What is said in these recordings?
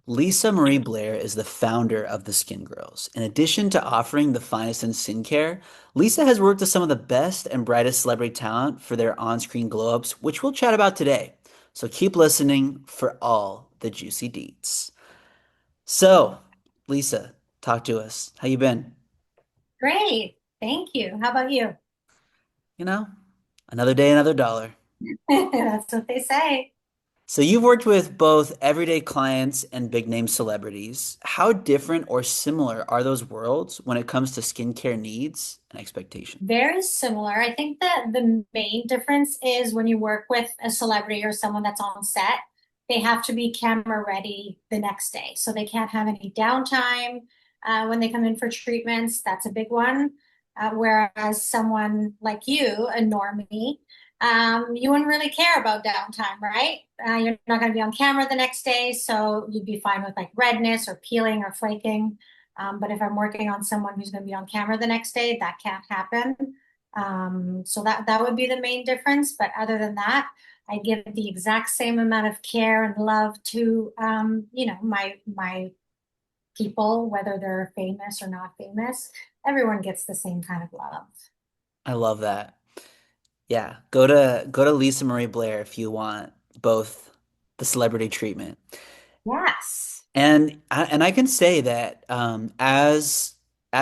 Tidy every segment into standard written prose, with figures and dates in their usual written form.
Lisa Marie Blair is the founder of the Skin Girls. In addition to offering the finest in skincare, Lisa has worked with some of the best and brightest celebrity talent for their on-screen glow-ups, which we'll chat about today. So keep listening for all the juicy deets. So, Lisa, talk to us. How you been? Great. Thank you. How about you? You know, another day, another dollar. That's what they say. So you've worked with both everyday clients and big name celebrities. How different or similar are those worlds when it comes to skincare needs and expectations? Very similar. I think that the main difference is when you work with a celebrity or someone that's on set, they have to be camera ready the next day. So they can't have any downtime when they come in for treatments. That's a big one. Whereas someone like you, a normie, you wouldn't really care about downtime, right? You're not going to be on camera the next day, so you'd be fine with like redness or peeling or flaking. But if I'm working on someone who's going to be on camera the next day, that can't happen. So that would be the main difference. But other than that, I give the exact same amount of care and love to my people, whether they're famous or not famous. Everyone gets the same kind of love. I love that. Yeah, go to Lisa Marie Blair if you want both the celebrity treatment. Yes. And I can say that as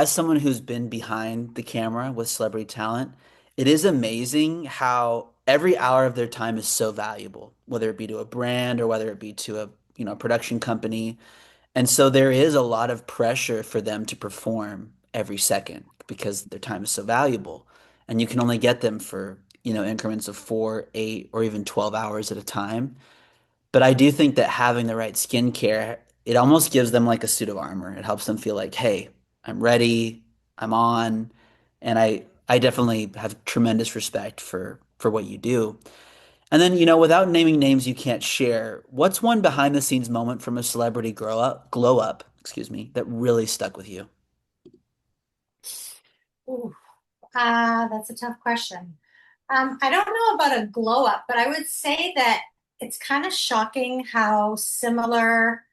someone who's been behind the camera with celebrity talent, it is amazing how every hour of their time is so valuable, whether it be to a brand or whether it be to a production company. And so there is a lot of pressure for them to perform every second because their time is so valuable. And you can only get them for, increments of 4, 8, or even 12 hours at a time. But I do think that having the right skincare, it almost gives them like a suit of armor. It helps them feel like, hey, I'm ready, I'm on. And I definitely have tremendous respect for what you do. And then, without naming names you can't share, what's one behind the scenes moment from a celebrity glow up, excuse me, that really stuck with you? Ooh, that's a tough question. I don't know about a glow up, but I would say that it's kind of shocking how similar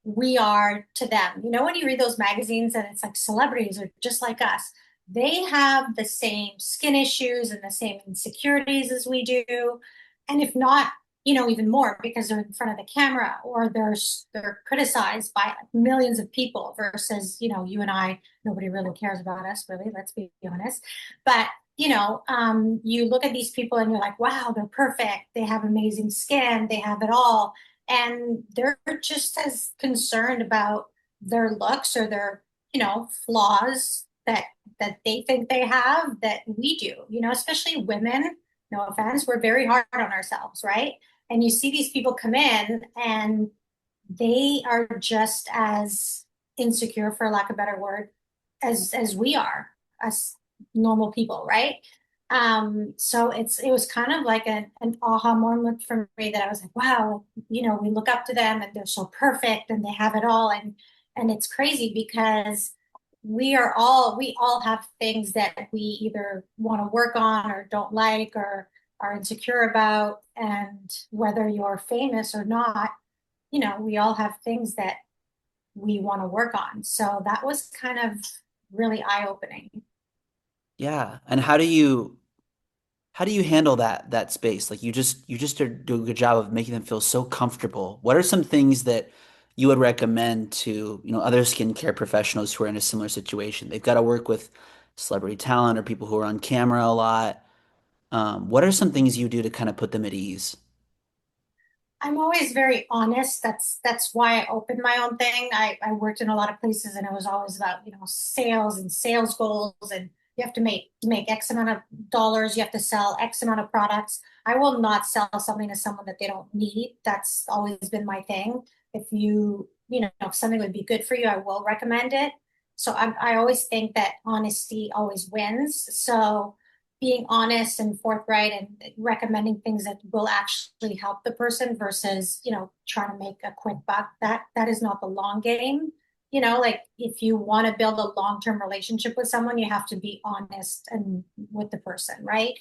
we are to them. You know, when you read those magazines and it's like celebrities are just like us, they have the same skin issues and the same insecurities as we do. And if not, even more because they're in front of the camera or they're criticized by millions of people versus, you and I, nobody really cares about us, really, let's be honest. But you look at these people and you're like, wow, they're perfect. They have amazing skin. They have it all. And they're just as concerned about their looks or their, flaws that they think they have that we do, especially women. No offense, we're very hard on ourselves, right? And you see these people come in and they are just as insecure, for lack of a better word, as we are, as normal people, right? So it was kind of like an aha moment for me that I was like, wow, we look up to them and they're so perfect and they have it all, and it's crazy because we all have things that we either want to work on or don't like or are insecure about, and whether you're famous or not, we all have things that we want to work on. So that was kind of really eye-opening. Yeah. And how do you handle that space? Like you just do a good job of making them feel so comfortable. What are some things that you would recommend to, other skincare professionals who are in a similar situation? They've got to work with celebrity talent or people who are on camera a lot. What are some things you do to kind of put them at ease? I'm always very honest. That's why I opened my own thing. I worked in a lot of places and it was always about, sales and sales goals, and you have to make X amount of dollars, you have to sell X amount of products. I will not sell something to someone that they don't need. That's always been my thing. If if something would be good for you, I will recommend it. So I always think that honesty always wins. So being honest and forthright and recommending things that will actually help the person versus trying to make a quick buck, that is not the long game. Like if you want to build a long-term relationship with someone, you have to be honest and with the person, right?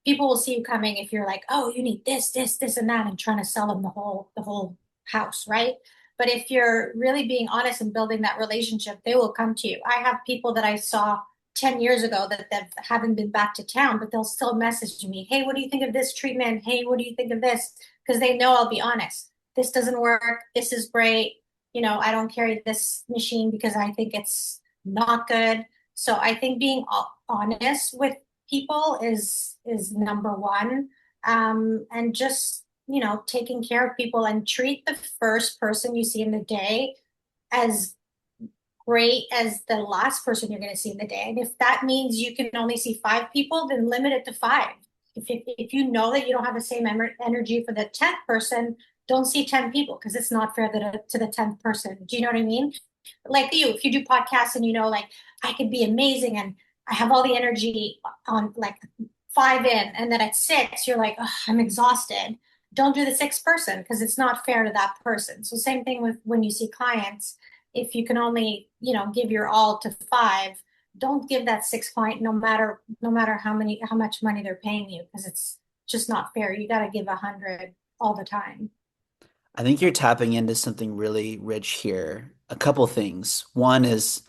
People will see you coming if you're like, oh, you need this and that, and trying to sell them the whole house, right? But if you're really being honest and building that relationship, they will come to you. I have people that I saw 10 years ago that haven't been back to town, but they'll still message me, hey, what do you think of this treatment? Hey, what do you think of this? Because they know I'll be honest. This doesn't work. This is great. I don't carry this machine because I think it's not good. So I think being honest with people is number one. And just, taking care of people and treat the first person you see in the day as great as the last person you're going to see in the day. And if that means you can only see five people, then limit it to five. If you know that you don't have the same energy for the 10th person, don't see 10 people because it's not fair to the 10th person. Do you know what I mean? Like you, if you do podcasts and like I could be amazing and I have all the energy on like five in, and then at six, you're like, oh, I'm exhausted. Don't do the sixth person because it's not fair to that person. So same thing with when you see clients. If you can only, give your all to five, don't give that sixth client no matter how much money they're paying you because it's just not fair. You got to give 100 all the time. I think you're tapping into something really rich here. A couple things. One is,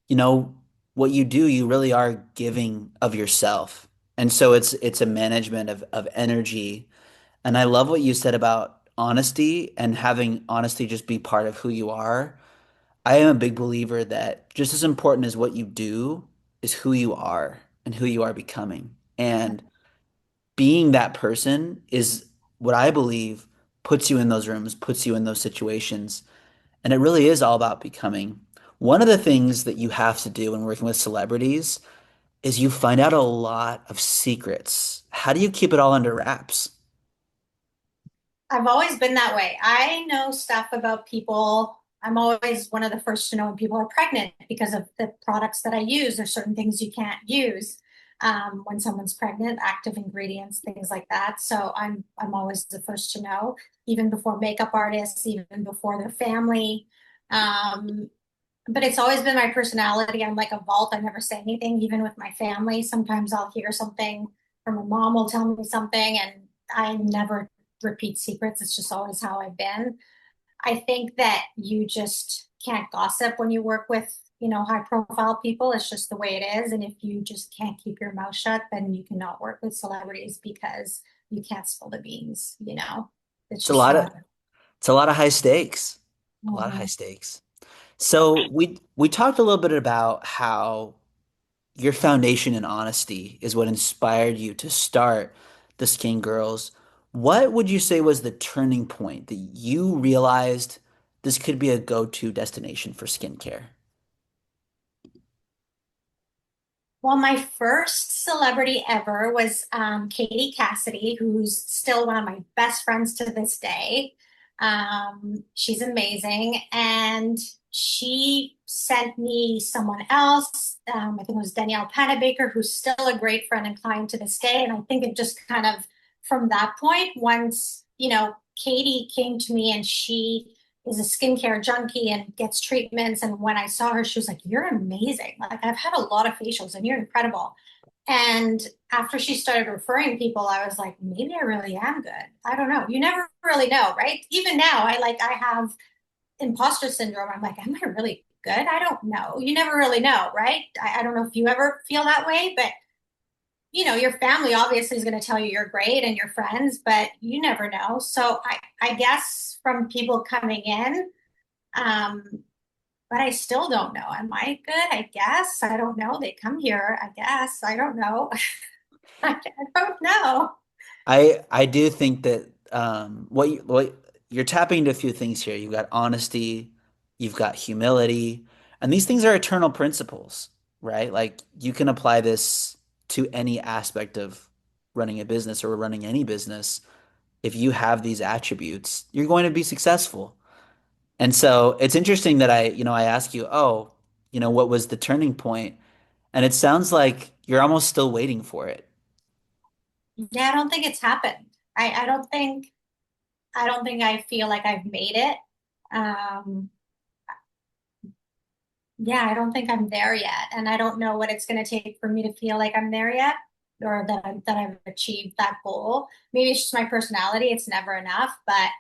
you know, what you do, you really are giving of yourself. And so it's a management of energy. And I love what you said about honesty and having honesty just be part of who you are. I am a big believer that just as important as what you do is who you are and who you are becoming. And being that person is what I believe puts you in those rooms, puts you in those situations. And it really is all about becoming. One of the things that you have to do when working with celebrities is you find out a lot of secrets. How do you keep it all under wraps? I've always been that way. I know stuff about people. I'm always one of the first to know when people are pregnant because of the products that I use. There's certain things you can't use when someone's pregnant, active ingredients, things like that. So I'm always the first to know, even before makeup artists, even before their family. Um, but it's always been my personality. I'm like a vault. I never say anything, even with my family. Sometimes I'll hear something, or my mom will tell me something, and I never repeat secrets. It's just always how I've been. I think that you just can't gossip when you work with, high profile people. It's just the way it is. And if you just can't keep your mouth shut, then you cannot work with celebrities because you can't spill the beans. It's It's a just lot of not. it's a lot of high stakes. A lot of high Mhm. stakes. So we talked a little bit about how your foundation in honesty is what inspired you to start the Skin Girls. What would you say was the turning point that you realized this could be a go-to destination for skincare? Well, my first celebrity ever was Katie Cassidy, who's still one of my best friends to this day. She's amazing. And she sent me someone else. I think it was Danielle Panabaker, who's still a great friend and client to this day. And I think it just kind of from that point, once, Katie came to me and she is a skincare junkie and gets treatments. And when I saw her, she was like, "You're amazing. Like, I've had a lot of facials and you're incredible." And after she started referring people, I was like, maybe I really am good. I don't know. You never really know, right? Even now, I have imposter syndrome. I'm like, am I really good? I don't know. You never really know, right? I don't know if you ever feel that way, but your family obviously is going to tell you you're great and your friends, but you never know. So I guess from people coming in, um, but I still don't know. Am I good? I guess. I don't know. They come here, I guess. I don't know. I don't know. I do think that what you're tapping into a few things here. You've got honesty, you've got humility, and these things are eternal principles, right? Like you can apply this to any aspect of running a business or running any business. If you have these attributes, you're going to be successful. And so it's interesting that I ask you, oh, what was the turning point? And it sounds like you're almost still waiting for it. Yeah, I don't think it's happened. I don't think I feel like I've made it. Um, yeah, I don't think I'm there yet. And I don't know what it's going to take for me to feel like I'm there yet or that I've achieved that goal. Maybe it's just my personality. It's never enough, but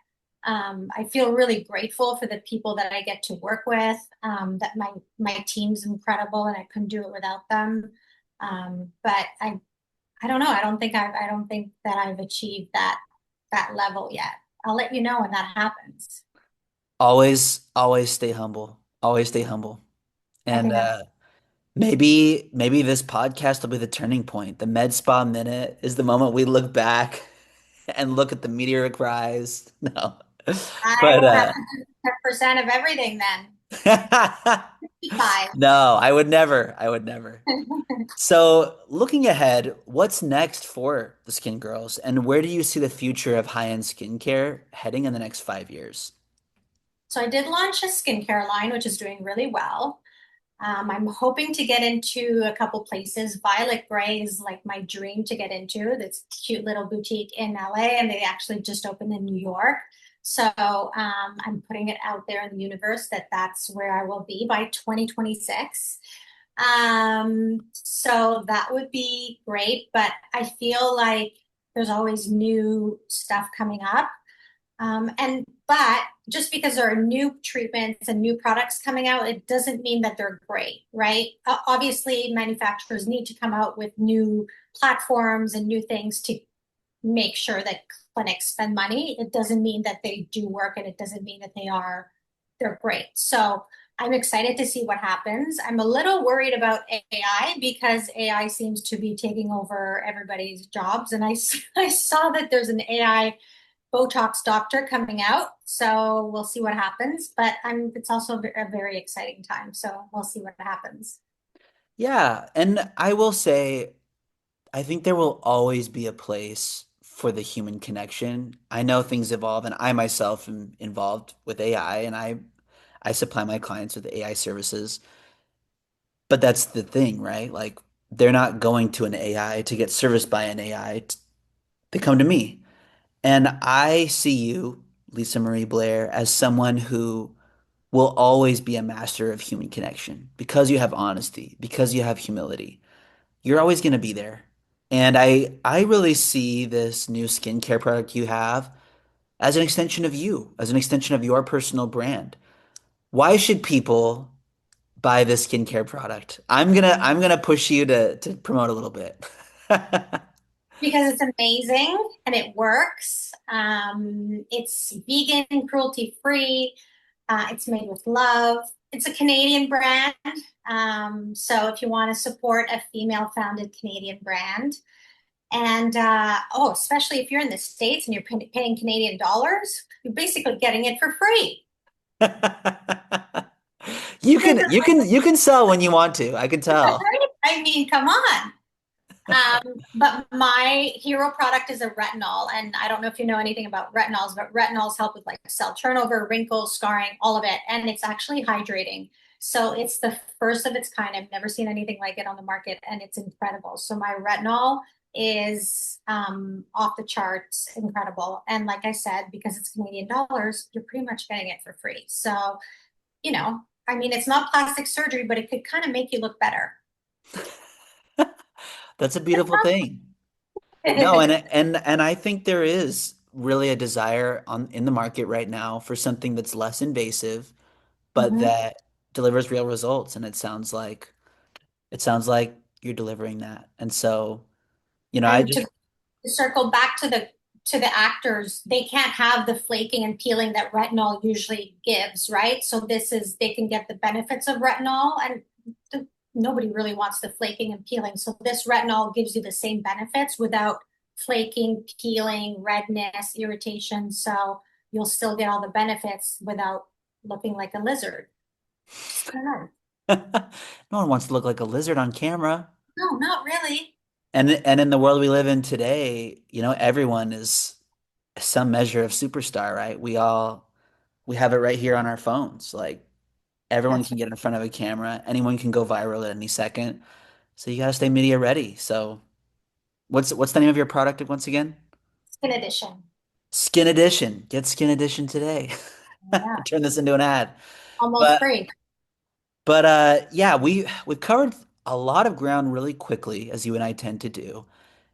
I feel really grateful for the people that I get to work with, that my team's incredible and I couldn't do it without them. But I don't know. I don't think that I've achieved that level yet. I'll let you know when that happens. Always stay humble. Always stay humble. I And think that's maybe this podcast will be the turning point. The Med Spa Minute is the moment we look back and look at the meteoric rise. No. I But will have to do 10% of everything then. 5. no, I would never. I would never. So, looking ahead, what's next for the Skin Girls, and where do you see the future of high-end skincare heading in the next 5 years? So I did launch a skincare line, which is doing really well. I'm hoping to get into a couple places. Violet Gray is like my dream to get into. This cute little boutique in LA, and they actually just opened in New York. So I'm putting it out there in the universe that that's where I will be by 2026. So that would be great, but I feel like there's always new stuff coming up. But just because there are new treatments and new products coming out, it doesn't mean that they're great, right? Obviously, manufacturers need to come out with new platforms and new things to make sure that clinics spend money. It doesn't mean that they do work, and it doesn't mean that they're great. So I'm excited to see what happens. I'm a little worried about AI because AI seems to be taking over everybody's jobs. And I saw that there's an AI Botox doctor coming out. So we'll see what happens. But it's also a very exciting time. So we'll see what happens. Yeah, and I will say, I think there will always be a place for the human connection. I know things evolve, and I myself am involved with AI, and I supply my clients with AI services. But that's the thing, right? Like they're not going to an AI to get serviced by an AI. They come to me. And I see you, Lisa Marie Blair, as someone who will always be a master of human connection because you have honesty, because you have humility. You're always going to be there. And I really see this new skincare product you have as an extension of you, as an extension of your personal brand. Why should people buy this skincare product? I'm gonna push you to promote a little bit. Because it's amazing and it works. It's vegan, cruelty free. It's made with love. It's a Canadian brand. So if you want to support a female founded Canadian brand, and especially if you're in the States and you're paying Canadian dollars, you're basically getting it for free. This is You can sell when you want to. I can tell. right. I mean, come on. But my hero product is a retinol, and I don't know if you know anything about retinols, but retinols help with like cell turnover, wrinkles, scarring, all of it, and it's actually hydrating. So it's the first of its kind. I've never seen anything like it on the market, and it's incredible. So my retinol is off the charts, incredible. And like I said, because it's Canadian dollars, you're pretty much getting it for free. So, I mean, it's not plastic surgery, but it could kind of make you look better. That's a beautiful thing. No, and I think there is really a desire on in the market right now for something that's less invasive, but Mhm. that delivers real results. And it sounds like you're delivering that. And so, I And just to circle back to the actors, they can't have the flaking and peeling that retinol usually gives, right? So they can get the benefits of retinol, and nobody really wants the flaking and peeling. So this retinol gives you the same benefits without flaking, peeling, redness, irritation. So you'll still get all the benefits without looking like a lizard. It's kind of nice. no one wants to look like a lizard on camera. No, not really. And in the world we live in today, everyone is some measure of superstar, right? We have it right here on our phones. Like everyone That's can right. get in front of a camera, anyone can go viral at any second. So you got to stay media ready. So what's the name of your product once again? Skin edition. Skin Edition. Get Skin Edition today. Yeah, Turn this into an ad. almost But free. yeah, we've covered a lot of ground really quickly, as you and I tend to do.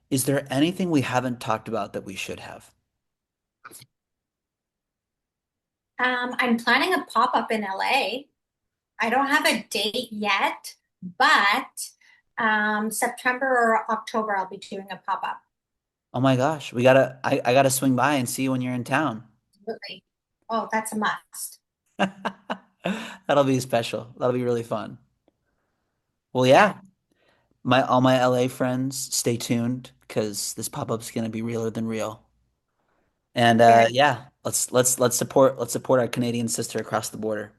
Is there anything we haven't talked about that we should have? I'm planning a pop-up in LA. I don't have a date yet, but September or October, I'll be doing a pop-up. Oh my gosh, I gotta swing by and see you when you're in town. Absolutely. Oh, that's a must. That'll be special. That'll be really fun. Well, Yeah, yeah, my all my LA friends, stay tuned because this pop-up's gonna be realer than real. And very. yeah, let's support our Canadian sister across the border.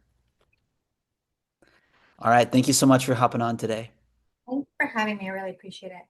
All right, thank you so much for hopping on today. Thanks for having me. I really appreciate it.